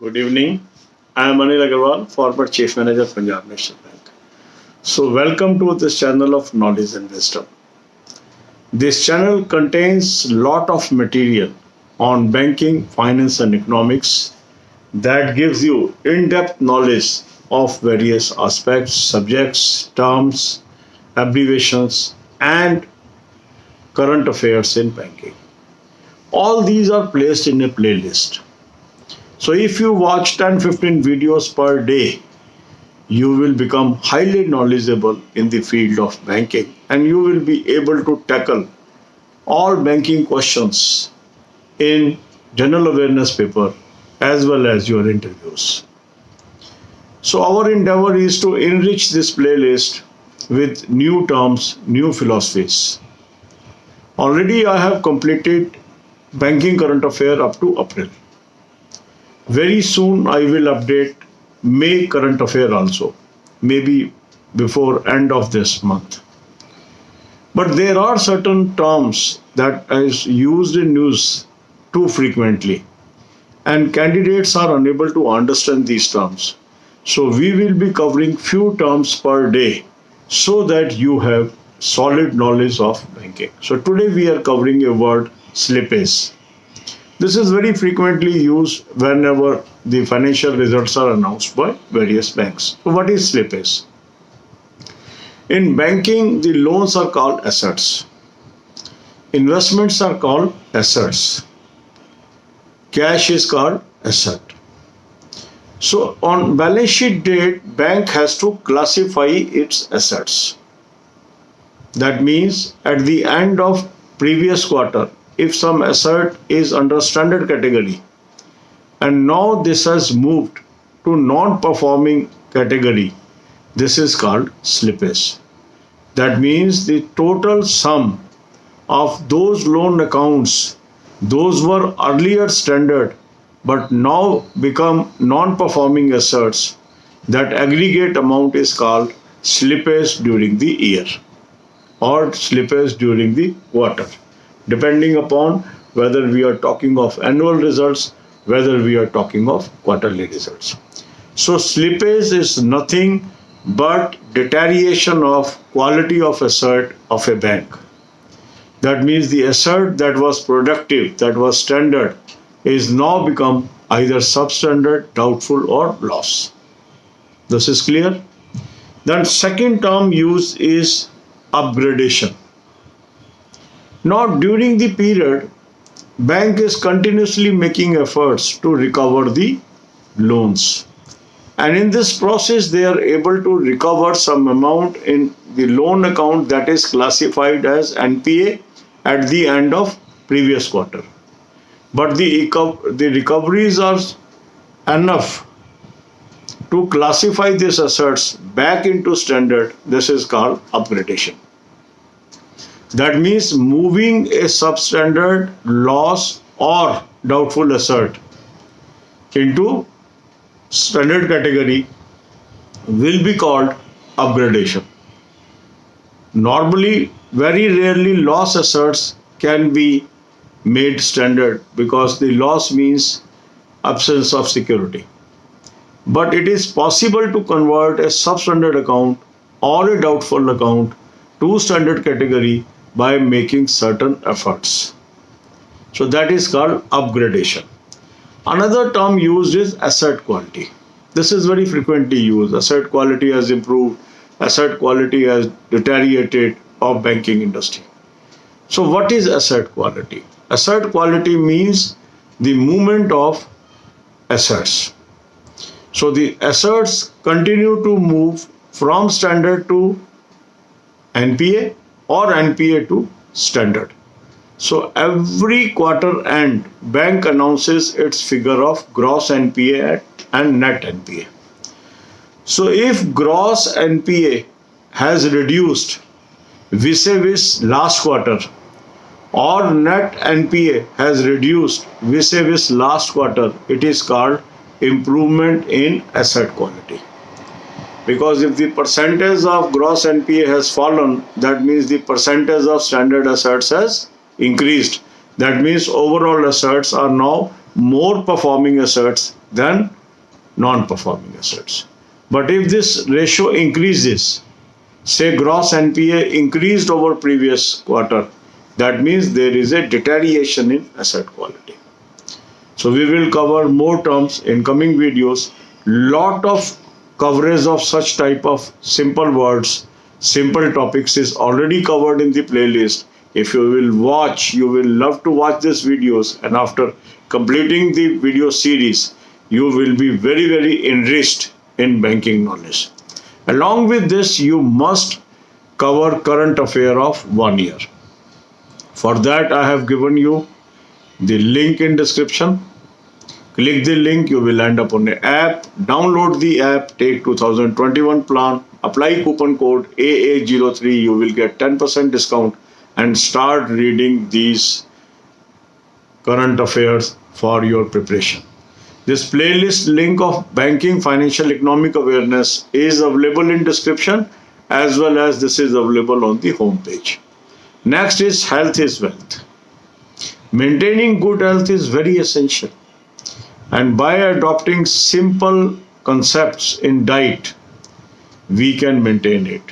Good evening. I am Anil Agarwal, former Chief Manager, Punjab National Bank. So, welcome to this channel of knowledge and wisdom. This channel contains lot of material on banking, finance, and economics that gives you in-depth knowledge of various aspects, subjects, terms, abbreviations, and current affairs in banking. All these are placed in a playlist. So if you watch 10-15 videos per day, you will become highly knowledgeable in the field of banking and you will be able to tackle all banking questions in general awareness paper as well as your interviews. So our endeavor is to enrich this playlist with new terms, new philosophies. Already I have completed banking current affair up to April. Very soon I will update May current affair also, maybe before end of this month. But there are certain terms that is used in news too frequently and candidates are unable to understand these terms. So we will be covering few terms per day so that you have solid knowledge of banking. So today we are covering a word slippage. This is very frequently used whenever the financial results are announced by various banks. So what is slippage? In banking, the loans are called assets. Investments are called assets. Cash is called asset. So on balance sheet date, bank has to classify its assets. That means at the end of previous quarter, if some asset is under standard category and now this has moved to non-performing category, this is called slippage. That means the total sum of those loan accounts, those were earlier standard but now become non-performing assets, that aggregate amount is called slippage during the year or slippage during the quarter, depending upon whether we are talking of annual results, whether we are talking of quarterly results. So slippage is nothing but deterioration of quality of asset of a bank. That means the asset that was productive, that was standard, is now become either substandard, doubtful or loss. This is clear? Then second term used is upgradation. Now during the period, bank is continuously making efforts to recover the loans. And in this process, they are able to recover some amount in the loan account that is classified as NPA at the end of previous quarter. But the recoveries are enough to classify these assets back into standard. This is called upgradation. That means moving a substandard, loss or doubtful asset into standard category will be called upgradation. Normally, very rarely loss assets can be made standard because the loss means absence of security. But it is possible to convert a substandard account or a doubtful account to standard category by making certain efforts. So that is called upgradation. Another term used is asset quality. This is very frequently used. Asset quality has improved, asset quality has deteriorated of banking industry. So what is asset quality? Asset quality means the movement of assets. So the assets continue to move from standard to NPA or NPA to standard. So every quarter end, bank announces its figure of gross NPA and net NPA. So if gross NPA has reduced vis-a-vis last quarter or net NPA has reduced vis-a-vis last quarter, it is called improvement in asset quality. Because if the percentage of gross NPA has fallen, that means the percentage of standard assets has increased. That means overall assets are now more performing assets than non-performing assets. But if this ratio increases, say gross NPA increased over previous quarter, that means there is a deterioration in asset quality. So we will cover more terms in coming videos. Lot of coverage of such type of simple words, simple topics is already covered in the playlist. If you will watch, you will love to watch these videos, and after completing the video series, you will be very, very enriched in banking knowledge. Along with this, you must cover current affair of 1 year. For that, I have given you the link in description. Click the link, you will end up on the app. Download the app, take 2021 plan, apply coupon code AA03, you will get 10% discount and start reading these current affairs for your preparation. This playlist link of banking, financial, economic awareness is available in description, as well as this is available on the home page. Next is health is wealth. Maintaining good health is very essential. And by adopting simple concepts in diet, we can maintain it.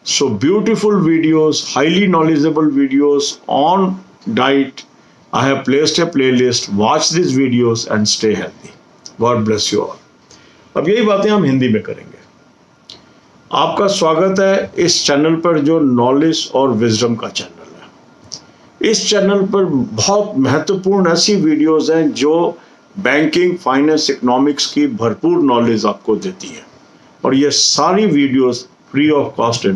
So beautiful videos, highly knowledgeable videos on diet. I have placed a playlist. Watch these videos and stay healthy. God bless you all. अब यही बातें हम हिंदी में करेंगे. आपका स्वागत है इस चैनल पर जो नॉलेज और विजडम का चैनल है. इस चैनल पर बहुत महत्वपूर्ण ऐसी वीडियोस हैं जो बैंकिंग, फाइनेंस, इकोनॉमिक्स की भरपूर नॉलेज आपको देती है, और ये सारी वीडियोस फ्री ऑफ कॉस्ट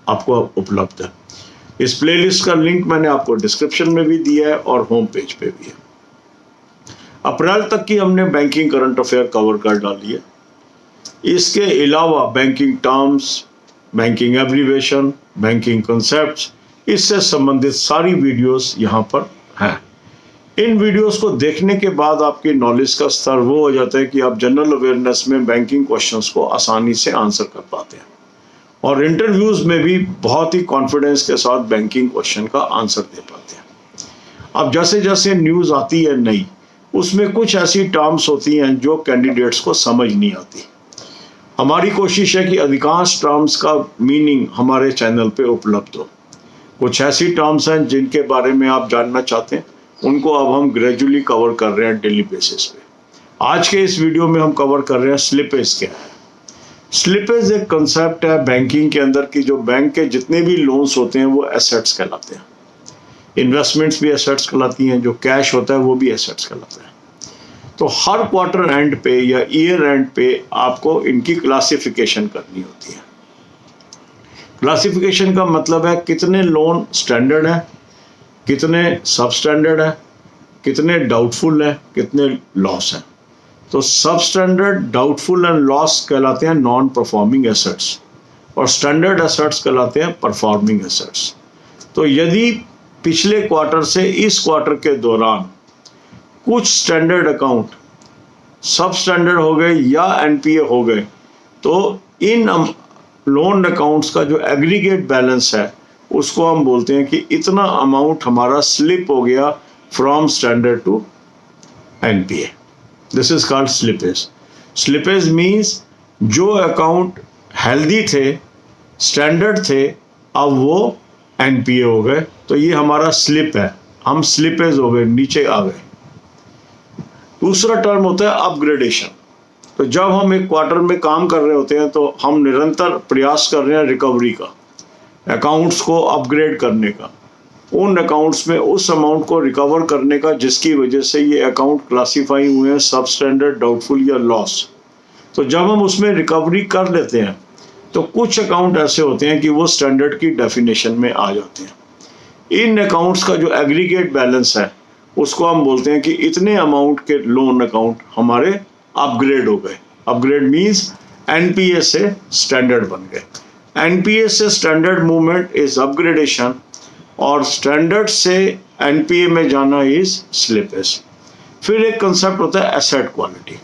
आपको उपलब्ध है. इस प्लेलिस्ट का लिंक मैंने आपको डिस्क्रिप्शन में भी दिया है और होम पेज पे भी है. अप्रैल तक की हमने बैंकिंग करंट अफेयर कवर कर डाली है. इसके अलावा banking terms, banking abbreviation, banking concepts, इससे संबंधित सारी वीडियोस यहाँ पर हैं. इन वीडियोस को देखने के बाद आपकी नॉलेज का स्तर वो हो जाता है कि आप जनरल अवेयरनेस में बैंकिंग क्वेश्चंस को आसानी से आंसर कर पाते हैं, और इंटरव्यूज में भी बहुत ही कॉन्फिडेंस के साथ बैंकिंग क्वेश्चन का आंसर दे पाते हैं. अब जैसे जैसे न्यूज़ आती है नई, उसमें कुछ ऐसी टर्म्स होती हैं जो कैंडिडेट्स को समझ नहीं आती. हमारी कोशिश है कि अधिकांश टर्म्स का मीनिंग हमारे चैनल पे उपलब्ध हो. कुछ ऐसी टर्म्स हैं जिनके बारे में आप जानना चाहते हैं, उनको अब हम ग्रेजुअली कवर कर रहे हैं डेली बेसिस पे. आज के इस वीडियो में हम कवर कर रहे हैं स्लिपेज क्या है. स्लिपेज एक कंसेप्ट है बैंकिंग के अंदर की, जो बैंक के जितने भी लोन्स होते हैं वो एसेट्स कहलाते हैं. इन्वेस्टमेंट्स भी एसेट्स कहलाती हैं, जो कैश होता है वो भी एसेट्स कहलाता है. तो हर क्वार्टर एंड पे या ईयर एंड पे आपको इनकी क्लासिफिकेशन करनी होती है. क्लासिफिकेशन का मतलब है कितने लोन स्टैंडर्ड है, कितने सब स्टैंडर्ड है, कितने डाउटफुल है, कितने लॉस है. तो सब स्टैंडर्ड, डाउटफुल एंड लॉस कहलाते हैं नॉन परफॉर्मिंग एसेट्स, और स्टैंडर्ड एसेट्स कहलाते हैं परफॉर्मिंग एसेट्स. तो यदि पिछले क्वार्टर से इस क्वार्टर के दौरान कुछ स्टैंडर्ड अकाउंट सब स्टैंडर्ड हो गए या एनपीए हो गए, तो इन लोन अकाउंट्स का जो एग्रीगेट बैलेंस है उसको हम बोलते हैं कि इतना अमाउंट हमारा स्लिप हो गया from standard to NPA. This is called slippage. Slippage means जो अकाउंट हेल्दी थे, स्टैंडर्ड थे, अब वो एनपीए हो गए, तो ये हमारा स्लिप है, हम स्लिपेज हो गए, नीचे आ गए. दूसरा टर्म होता है अपग्रेडेशन. तो जब हम एक क्वार्टर में काम कर रहे होते हैं तो हम निरंतर प्रयास कर रहे हैं रिकवरी का, अकाउंट्स को अपग्रेड करने का, उन अकाउंट्स में उस अमाउंट को रिकवर करने का जिसकी वजह से ये अकाउंट क्लासीफाई हुए हैं सब स्टैंडर्ड, डाउटफुल या लॉस. तो जब हम उसमें रिकवरी कर लेते हैं तो कुछ अकाउंट ऐसे होते हैं कि वो स्टैंडर्ड की डेफिनेशन में आ जाते हैं. इन अकाउंट्स का जो एग्रीगेट बैलेंस है उसको हम बोलते हैं कि इतने अमाउंट के लोन अकाउंट हमारे अपग्रेड हो गए. अपग्रेड मीन्स एनपीए से स्टैंडर्ड बन गए. एनपीए से स्टैंडर्ड मूवमेंट इज अपग्रेडेशन, और स्टैंडर्ड से एनपीए में जाना इज स्लिपेज. फिर एक कंसेप्ट होता है एसेट क्वालिटी.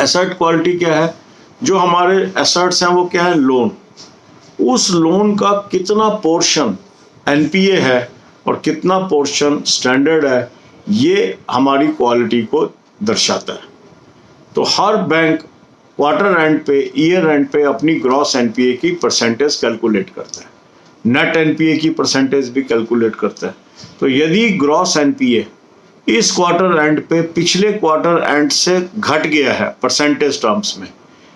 एसेट क्वालिटी क्या है? जो हमारे एसेट्स हैं वो क्या है? लोन. उस लोन का कितना पोर्शन एनपीए है और कितना पोर्शन स्टैंडर्ड है, ये हमारी क्वालिटी को दर्शाता है। तो हर बैंक क्वार्टर एंड पे, ईयर एंड पे अपनी ग्रॉस एनपीए की परसेंटेज कैलकुलेट करता है, नेट एनपीए की परसेंटेज भी कैलकुलेट करता है। तो यदि ग्रॉस एनपीए इस क्वार्टर एंड पे पिछले क्वार्टर एंड से घट गया है परसेंटेज टर्म्स में,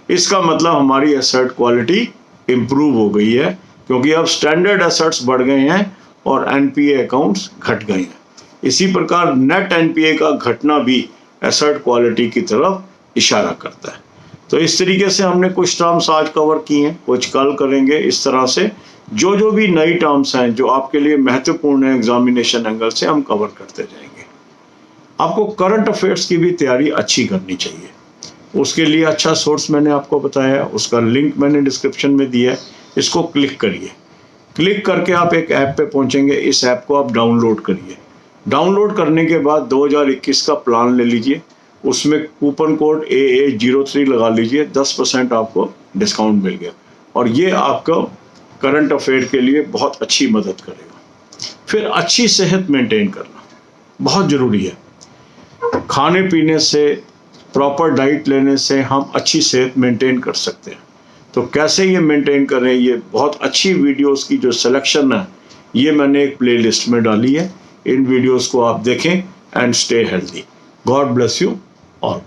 इसका मतलब हमारी एसेट क्वालिटी इंप्रूव हो गई है, क्योंकि अब स्टैंडर्ड एसेट्स बढ़ गए हैं और एनपीए अकाउंट्स घट गए हैं। इसी प्रकार नेट एनपीए का घटना भी एसेट क्वालिटी की तरफ इशारा करता है। तो इस तरीके से हमने कुछ टर्म्स आज कवर किए हैं, कुछ कल करेंगे। इस तरह से जो भी नई टर्म्स हैं जो आपके लिए महत्वपूर्ण है एग्जामिनेशन एंगल से, हम कवर करते जाएंगे। आपको करंट अफेयर्स की भी तैयारी अच्छी करनी चाहिए। उसके लिए अच्छा सोर्स मैंने आपको बताया, उसका लिंक मैंने डिस्क्रिप्शन में दिया है। इसको क्लिक करिए, क्लिक करके आप एक ऐप पे पहुंचेंगे। इस ऐप को आप डाउनलोड करिए। डाउनलोड करने के बाद 2021 का प्लान ले लीजिए, उसमें कूपन कोड AA03 लगा लीजिए, 10% आपको डिस्काउंट मिल गया और ये आपको करंट अफेयर के लिए बहुत अच्छी मदद करेगा। फिर अच्छी सेहत मेंटेन करना बहुत ज़रूरी है। खाने पीने से, प्रॉपर डाइट लेने से हम अच्छी सेहत मेंटेन कर सकते हैं। तो कैसे ये मेंटेन करें, ये बहुत अच्छी वीडियोस की जो सिलेक्शन है ये मैंने एक प्लेलिस्ट में डाली है। इन वीडियोस को आप देखें and stay healthy. God bless you all.